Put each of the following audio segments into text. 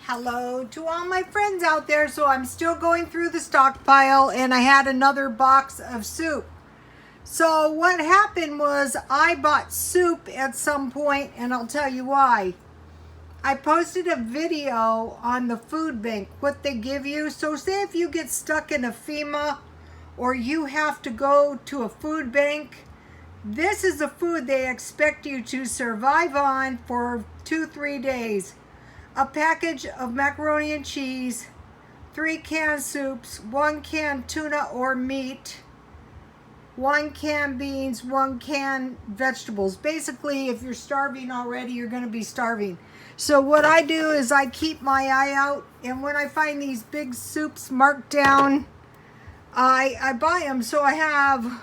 Hello to all my friends out there. So I'm still going through the stockpile and I had another box of soup. So what happened was I bought soup at some point, and I'll tell you why. I posted a video on the food bank, what they give you. So say if you get stuck in a FEMA or you have to go to a food bank, this is the food they expect you to survive on for 2-3 days. A package of macaroni and cheese, 3 canned soups, 1 can tuna or meat, 1 can beans, 1 can vegetables. Basically, if you're starving already, you're going to be starving. So what I do is I keep my eye out, and when I find these big soups marked down, I buy them. So I have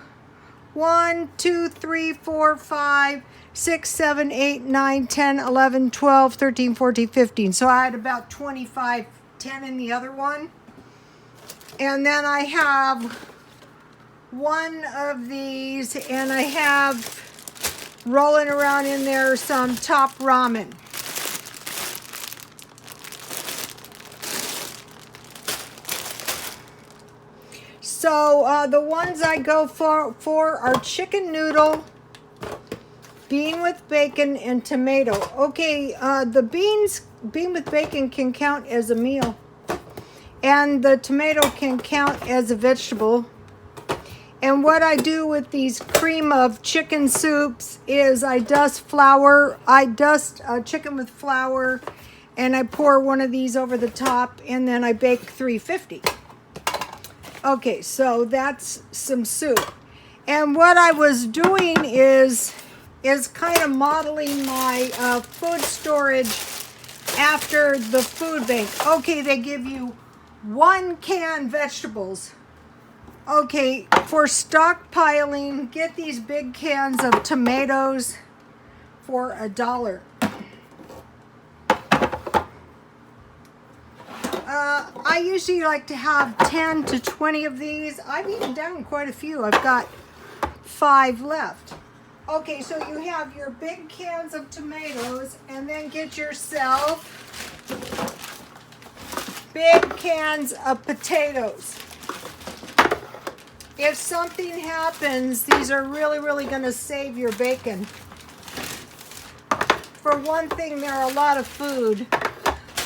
1, 2, 3, 4, 5, 6, 7, 8, 9, 10, 11, 12, 13, 14, 15. So I had about 25, 10 in the other one. And then I have one of these, and I have rolling around in there some top ramen. So the ones I go for are chicken noodle, bean with bacon, and tomato. Okay, the bean with bacon can count as a meal, and the tomato can count as a vegetable. And what I do with these cream of chicken soups is I dust chicken with flour, and I pour one of these over the top, and then I bake 350. Okay, so that's some soup. And what I was doing is kind of modeling my food storage after the food bank. Okay, they give you 1 can vegetables. Okay, for stockpiling, get these big cans of tomatoes for $1. I usually like to have 10 to 20 of these. I've eaten down quite a few. I've got 5 left. Okay, so you have your big cans of tomatoes, and then get yourself big cans of potatoes. If something happens, these are really going to save your bacon. For one thing, they're a lot of food.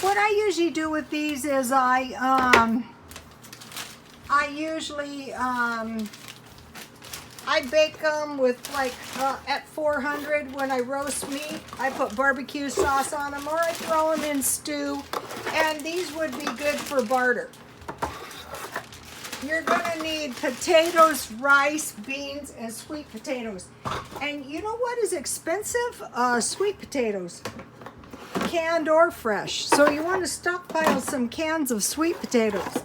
What I usually do with these is I bake them with at 400 when I roast meat. I put barbecue sauce on them, or I throw them in stew, and these would be good for barter. You're going to need potatoes, rice, beans, and sweet potatoes. And you know what is expensive? Sweet potatoes, canned or fresh. So you want to stockpile some cans of sweet potatoes.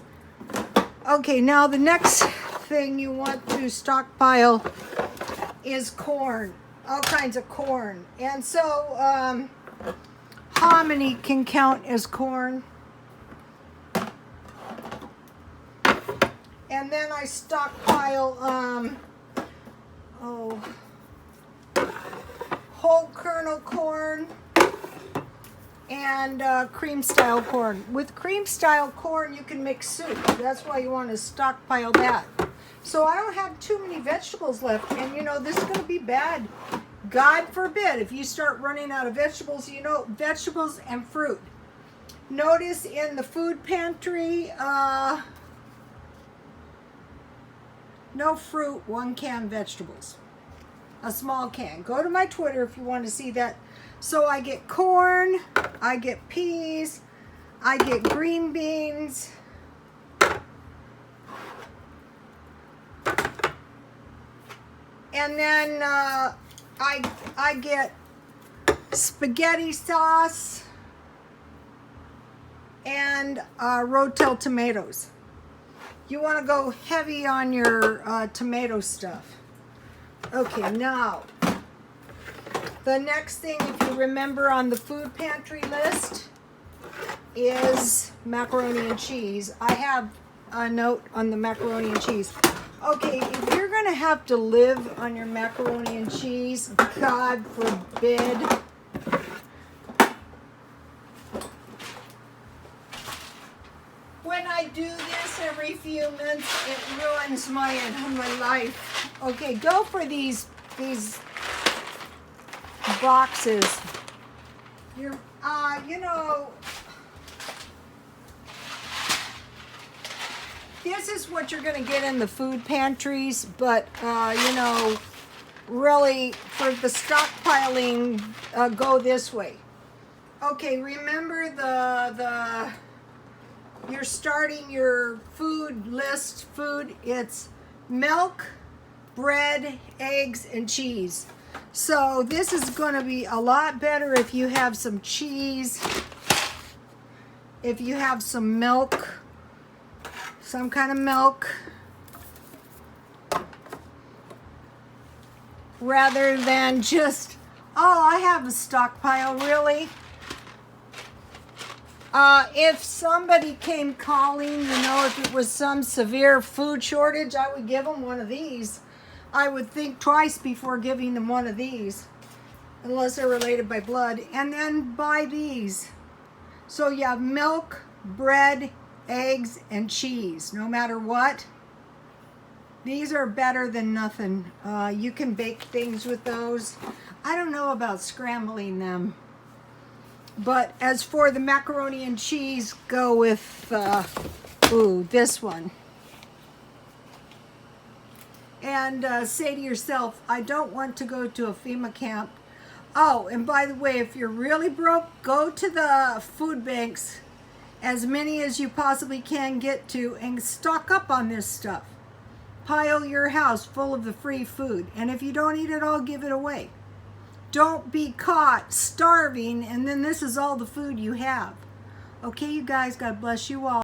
Okay, now the next thing you want to stockpile is corn, all kinds of corn. And so hominy can count as corn. And then I stockpile whole kernel corn and cream style corn. With cream style corn, you can make soup. That's why you want to stockpile that. So I don't have too many vegetables left, and you know this is going to be bad. God forbid if you start running out of vegetables. You know, vegetables and fruit. Notice in the food pantry, no fruit, 1 can vegetables. A small can. Go to my Twitter if you want to see that. So I get corn, I get peas, I get green beans, and then I get spaghetti sauce and Rotel tomatoes. You want to go heavy on your tomato stuff. Okay, now the next thing, if you remember on the food pantry list, is macaroni and cheese. I have a note on the macaroni and cheese. Okay, if you're going to have to live on your macaroni and cheese, God forbid, When I do this every few months, it ruins my life. Okay, go for these boxes. You're, you know, this is what you're going to get in the food pantries, but, you know, really, for the stockpiling, go this way. Okay, remember you're starting your food list. It's milk, bread, eggs, and cheese. So this is going to be a lot better if you have some cheese, if you have some milk, some kind of milk, rather than just, oh, I have a stockpile, really? If somebody came calling, you know, if it was some severe food shortage, I would give them one of these. I would think twice before giving them one of these, unless they're related by blood, and then buy these. So you have milk, bread, eggs, and cheese, no matter what. These are better than nothing. You can bake things with those. I don't know about scrambling them. But as for the macaroni and cheese, go with, this one. And say to yourself, I don't want to go to a FEMA camp. Oh, and by the way, if you're really broke, go to the food banks, as many as you possibly can get to, and stock up on this stuff. Pile your house full of the free food. And if you don't eat it all, give it away. Don't be caught starving and then this is all the food you have. Okay, you guys, God bless you all.